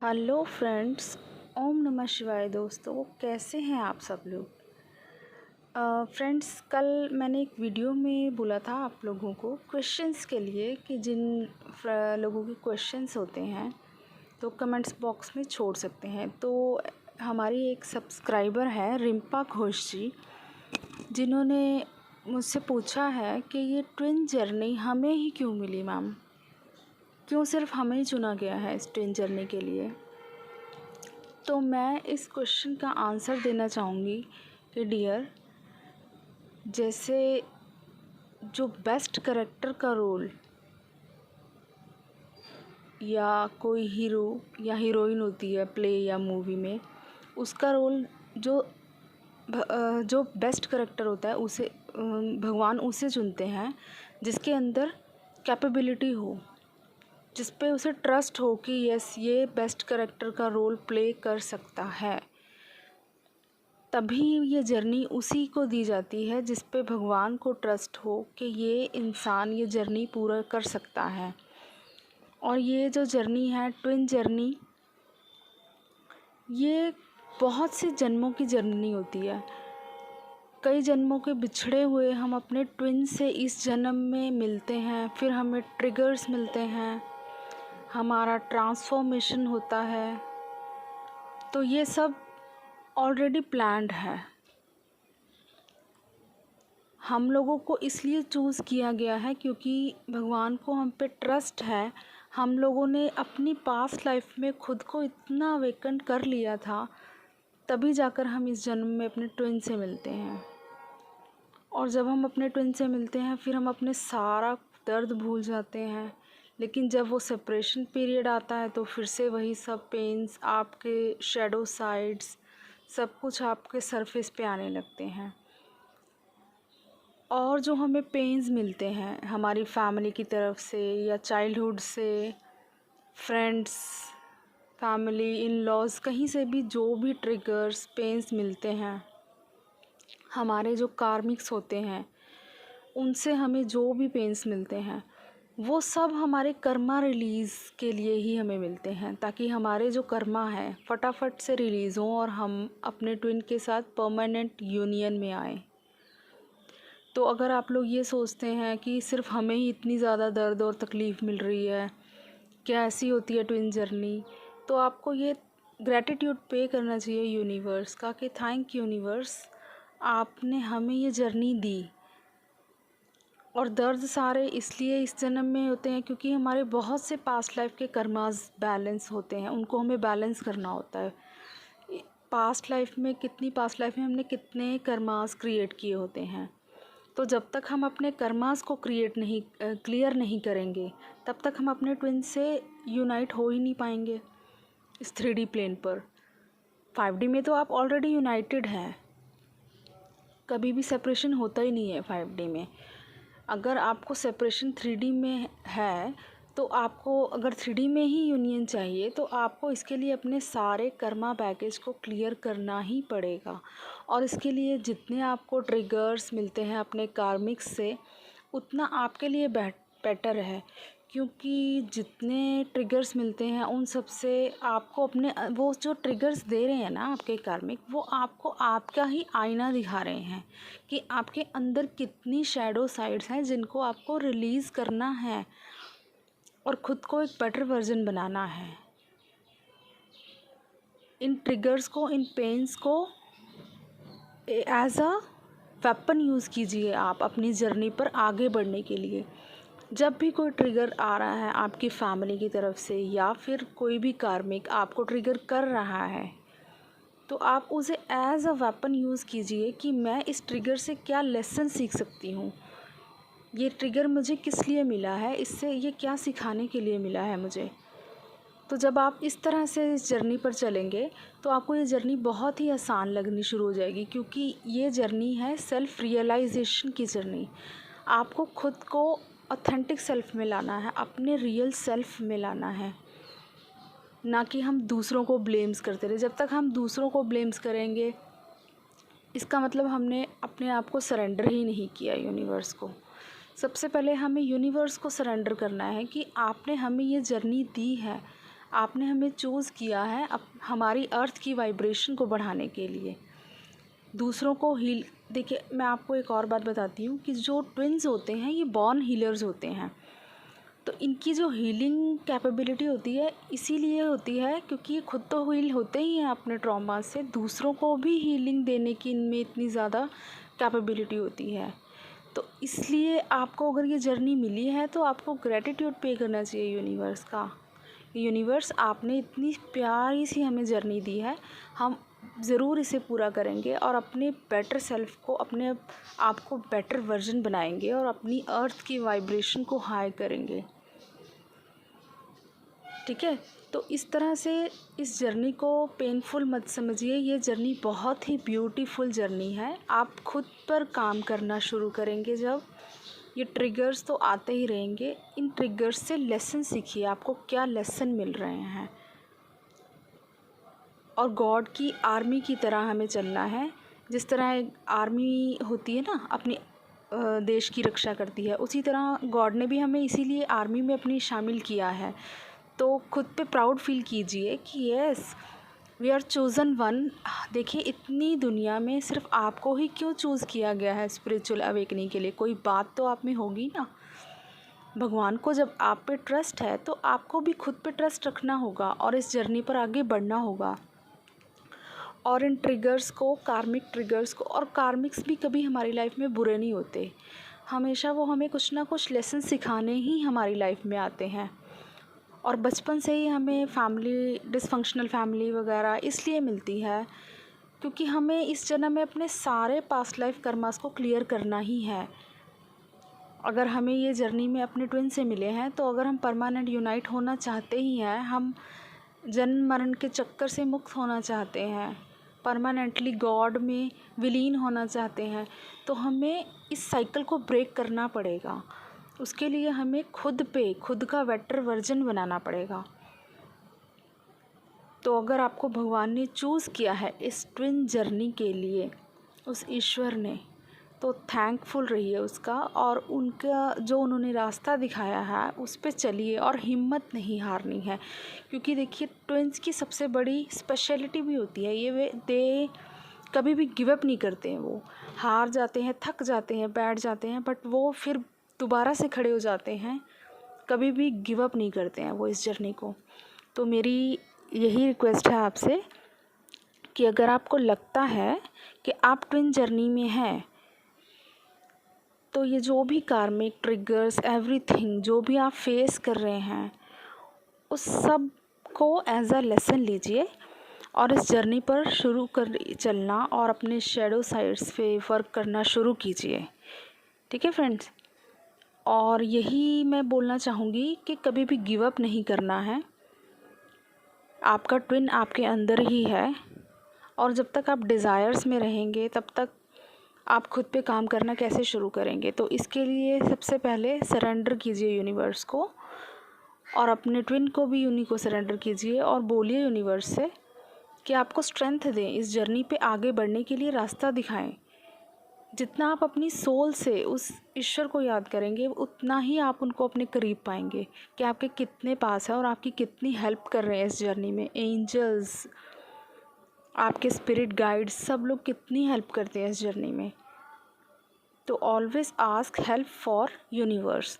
Hello friends. ओम नमः शिवाय। दोस्तों, कैसे हैं आप सब लोग? फ्रेंड्स, कल मैंने एक वीडियो में बोला था आप लोगों को क्वेश्चंस के लिए कि जिन लोगों के क्वेश्चंस होते हैं तो कमेंट्स बॉक्स में छोड़ सकते हैं। तो हमारी एक सब्सक्राइबर है रिम्पा घोष जी, जिन्होंने मुझसे पूछा है कि ये ट्विन जर्नी हमें ही क्यों मिली मैम, क्यों सिर्फ हमें ही चुना गया है इस ट्विन जर्नी के लिए। तो मैं इस क्वेश्चन का आंसर देना चाहूँगी कि डियर, जैसे जो बेस्ट करेक्टर का रोल या कोई हीरो या हीरोइन होती है प्ले या मूवी में, उसका रोल जो बेस्ट करेक्टर होता है उसे भगवान उसे चुनते हैं जिसके अंदर कैपेबिलिटी हो, जिस पे उसे ट्रस्ट हो कि यस, ये बेस्ट करेक्टर का रोल प्ले कर सकता है। तभी ये जर्नी उसी को दी जाती है जिस पे भगवान को ट्रस्ट हो कि ये इंसान ये जर्नी पूरा कर सकता है। और ये जो जर्नी है ट्विन जर्नी, ये बहुत से जन्मों की जर्नी होती है। कई जन्मों के बिछड़े हुए हम अपने ट्विन से इस जन्म में मिलते हैं, फिर हमें ट्रिगर्स मिलते हैं, हमारा ट्रांसफॉर्मेशन होता है। तो ये सब ऑलरेडी प्लान्ड है। हम लोगों को इसलिए चूज़ किया गया है क्योंकि भगवान को हम पे ट्रस्ट है। हम लोगों ने अपनी पास्ट लाइफ में खुद को इतना अवेकन कर लिया था, तभी जाकर हम इस जन्म में अपने ट्विन से मिलते हैं। और जब हम अपने ट्विन से मिलते हैं फिर हम अपने सारा दर्द भूल जाते हैं। लेकिन जब वो सेपरेशन पीरियड आता है तो फिर से वही सब पेन्स, आपके शेडो साइड्स, सब कुछ आपके सरफेस पे आने लगते हैं। और जो हमें पेन्स मिलते हैं हमारी फैमिली की तरफ से या चाइल्डहुड से, फ्रेंड्स, फैमिली, इन लॉज, कहीं से भी जो भी ट्रिगर्स, पेन्स मिलते हैं, हमारे जो कार्मिक्स होते हैं उनसे हमें जो भी पेन्स मिलते हैं, वो सब हमारे कर्मा रिलीज़ के लिए ही हमें मिलते हैं, ताकि हमारे जो कर्मा है फटाफट से रिलीज़ हों और हम अपने ट्विन के साथ परमानेंट यूनियन में आए। तो अगर आप लोग ये सोचते हैं कि सिर्फ हमें ही इतनी ज़्यादा दर्द और तकलीफ़ मिल रही है, क्या ऐसी होती है ट्विन जर्नी, तो आपको ये ग्रैटिट्यूड पे करना चाहिए यूनिवर्स का कि थैंक यूनिवर्स, आपने हमें ये जर्नी दी। और दर्द सारे इसलिए इस जन्म में होते हैं क्योंकि हमारे बहुत से पास्ट लाइफ के कर्मास बैलेंस होते हैं, उनको हमें बैलेंस करना होता है। पास्ट लाइफ में हमने कितने कर्मास क्रिएट किए होते हैं। तो जब तक हम अपने कर्मास को क्लियर नहीं करेंगे, तब तक हम अपने ट्विन से यूनाइट हो ही नहीं पाएंगे इस 3D प्लेन पर। 5D में तो आप ऑलरेडी यूनाइटेड हैं, कभी भी सेपरेशन होता ही नहीं है 5D में। अगर आपको सेपरेशन 3D में है तो आपको अगर 3D में ही यूनियन चाहिए तो आपको इसके लिए अपने सारे कर्मा बैगेज को क्लियर करना ही पड़ेगा। और इसके लिए जितने आपको ट्रिगर्स मिलते हैं अपने कार्मिक्स से, उतना आपके लिए बेटर है, क्योंकि जितने ट्रिगर्स मिलते हैं उन सब से आपको अपने वो जो ट्रिगर्स दे रहे हैं ना आपके कार्मिक, वो आपको आपका ही आईना दिखा रहे हैं कि आपके अंदर कितनी शैडो साइड्स हैं जिनको आपको रिलीज़ करना है और ख़ुद को एक बेटर वर्जन बनाना है। इन ट्रिगर्स को, इन पेन्स को एज अ वेपन यूज़ कीजिए आप अपनी जर्नी पर आगे बढ़ने के लिए। जब भी कोई ट्रिगर आ रहा है आपकी फैमिली की तरफ से या फिर कोई भी कार्मिक आपको ट्रिगर कर रहा है, तो आप उसे एज अ वेपन यूज़ कीजिए कि मैं इस ट्रिगर से क्या लेसन सीख सकती हूँ, ये ट्रिगर मुझे किस लिए मिला है, इससे ये क्या सिखाने के लिए मिला है मुझे। तो जब आप इस तरह से इस जर्नी पर चलेंगे तो आपको ये जर्नी बहुत ही आसान लगनी शुरू हो जाएगी, क्योंकि ये जर्नी है सेल्फ़ रियलाइजेशन की जर्नी। आपको खुद को ऑथेंटिक सेल्फ़ में लाना है, अपने रियल सेल्फ़ में लाना है, ना कि हम दूसरों को ब्लेम्स करते रहे। जब तक हम दूसरों को ब्लेम्स करेंगे, इसका मतलब हमने अपने आप को सरेंडर ही नहीं किया यूनिवर्स को। सबसे पहले हमें यूनिवर्स को सरेंडर करना है कि आपने हमें ये जर्नी दी है, आपने हमें चूज़ किया है हमारी अर्थ की वाइब्रेशन को बढ़ाने के लिए, दूसरों को हील। देखिए मैं आपको एक और बात बताती हूँ कि जो ट्विन्स होते हैं ये बॉर्न हीलर्स होते हैं। तो इनकी जो हीलिंग कैपेबिलिटी होती है इसीलिए होती है क्योंकि ये खुद तो हील होते ही हैं अपने ट्रॉमा से, दूसरों को भी हीलिंग देने की इनमें इतनी ज़्यादा कैपेबिलिटी होती है। तो इसलिए आपको अगर ये जर्नी मिली है तो आपको ग्रैटिट्यूड पे करना चाहिए यूनिवर्स का। यूनिवर्स आपने इतनी प्यारी सी हमें जर्नी दी है, हम ज़रूर इसे पूरा करेंगे और अपने बेटर सेल्फ को, अपने आप को बेटर वर्जन बनाएंगे और अपनी अर्थ की वाइब्रेशन को हाई करेंगे। ठीक है, तो इस तरह से इस जर्नी को पेनफुल मत समझिए, ये जर्नी बहुत ही ब्यूटीफुल जर्नी है। आप खुद पर काम करना शुरू करेंगे जब, ये ट्रिगर्स तो आते ही रहेंगे, इन ट्रिगर्स से लेसन सीखिए, आपको क्या लेसन मिल रहे हैं। और गॉड की आर्मी की तरह हमें चलना है, जिस तरह एक आर्मी होती है ना अपनी देश की रक्षा करती है, उसी तरह गॉड ने भी हमें इसीलिए आर्मी में अपनी शामिल किया है। तो खुद पे प्राउड फील कीजिए कि yes we are chosen one. देखिए इतनी दुनिया में सिर्फ आपको ही क्यों चूज़ किया गया है स्पिरिचुअल अवेकनिंग के लिए, कोई बात तो आप में होगी ना। भगवान को जब आप पे ट्रस्ट है तो आपको भी खुद पे ट्रस्ट रखना होगा और इस जर्नी पर आगे बढ़ना होगा। और इन ट्रिगर्स को, कार्मिक ट्रिगर्स को, और कार्मिक्स भी कभी हमारी लाइफ में बुरे नहीं होते, हमेशा वो हमें कुछ ना कुछ लेसन सिखाने ही हमारी लाइफ में आते हैं। और बचपन से ही हमें फैमिली, डिसफंक्शनल फैमिली वगैरह इसलिए मिलती है क्योंकि हमें इस जन्म में अपने सारे पास्ट लाइफ कर्मास को क्लियर करना ही है। अगर हमें ये जर्नी में अपने ट्विन से मिले हैं तो अगर हम परमानेंट यूनाइट होना चाहते ही हैं, हम जन्म मरण के चक्कर से मुक्त होना चाहते हैं, परमानेंटली गॉड में विलीन होना चाहते हैं, तो हमें इस साइकिल को ब्रेक करना पड़ेगा। उसके लिए हमें खुद का बेटर वर्जन बनाना पड़ेगा। तो अगर आपको भगवान ने चूज़ किया है इस ट्विन जर्नी के लिए, उस ईश्वर ने, तो थैंकफुल रहिए उसका, और उनका जो उन्होंने रास्ता दिखाया है उस पे चलिए और हिम्मत नहीं हारनी है। क्योंकि देखिए ट्विन्स की सबसे बड़ी स्पेशलिटी भी होती है ये, वे दे कभी भी गिव अप नहीं करते हैं। वो हार जाते हैं, थक जाते हैं, बैठ जाते हैं, बट वो फिर दोबारा से खड़े हो जाते हैं, कभी भी गिव अप नहीं करते हैं वो इस जर्नी को। तो मेरी यही रिक्वेस्ट है आपसे कि अगर आपको लगता है कि आप ट्विन जर्नी में हैं तो ये जो भी कार्मिक ट्रिगर्स, एवरीथिंग जो भी आप फेस कर रहे हैं, उस सब को एज अ लेसन लीजिए और इस जर्नी पर शुरू कर चलना और अपने शेडो साइड्स पे वर्क करना शुरू कीजिए। ठीक है फ्रेंड्स, और यही मैं बोलना चाहूँगी कि कभी भी गिव अप नहीं करना है। आपका ट्विन आपके अंदर ही है और जब तक आप डिज़ायर्स में रहेंगे तब तक आप खुद पे काम करना कैसे शुरू करेंगे। तो इसके लिए सबसे पहले सरेंडर कीजिए यूनिवर्स को, और अपने ट्विन को भी उन्हीं को सरेंडर कीजिए और बोलिए यूनिवर्स से कि आपको स्ट्रेंथ दें, इस जर्नी पे आगे बढ़ने के लिए रास्ता दिखाएं। जितना आप अपनी सोल से उस ईश्वर को याद करेंगे उतना ही आप उनको अपने करीब पाएंगे कि आपके कितने पास है और आपकी कितनी हेल्प कर रहे हैं इस जर्नी में। एंजल्स, आपके स्पिरिट गाइड्स, सब लोग कितनी हेल्प करते हैं इस जर्नी में। तो always ask help for universe.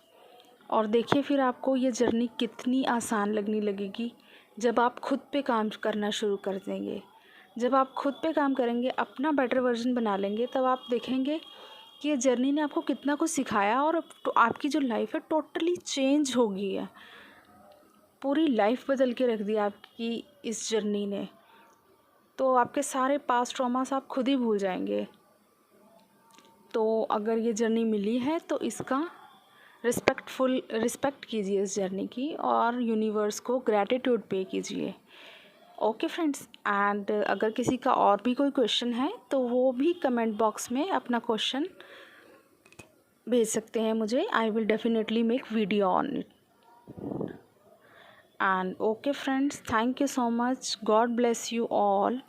और देखिए फिर आपको ये जर्नी कितनी आसान लगने लगेगी जब आप खुद पे काम करना शुरू कर देंगे। जब आप खुद पे काम करेंगे, अपना बेटर वर्जन बना लेंगे, तब आप देखेंगे कि ये जर्नी ने आपको कितना कुछ सिखाया और तो आपकी जो लाइफ है टोटली चेंज हो गई है। पूरी लाइफ बदल के रख दी आपकी इस जर्नी ने। तो आपके सारे पास्ट ट्रॉमास आप खुद ही भूल जाएंगे। तो अगर ये जर्नी मिली है तो इसका रिस्पेक्ट कीजिए इस जर्नी की, और यूनिवर्स को ग्रैटिट्यूड पे कीजिए। ओके फ्रेंड्स, एंड अगर किसी का और भी कोई क्वेश्चन है तो वो भी कमेंट बॉक्स में अपना क्वेश्चन भेज सकते हैं मुझे। I will definitely make video on it. And okay friends, thank you so much, God bless you all.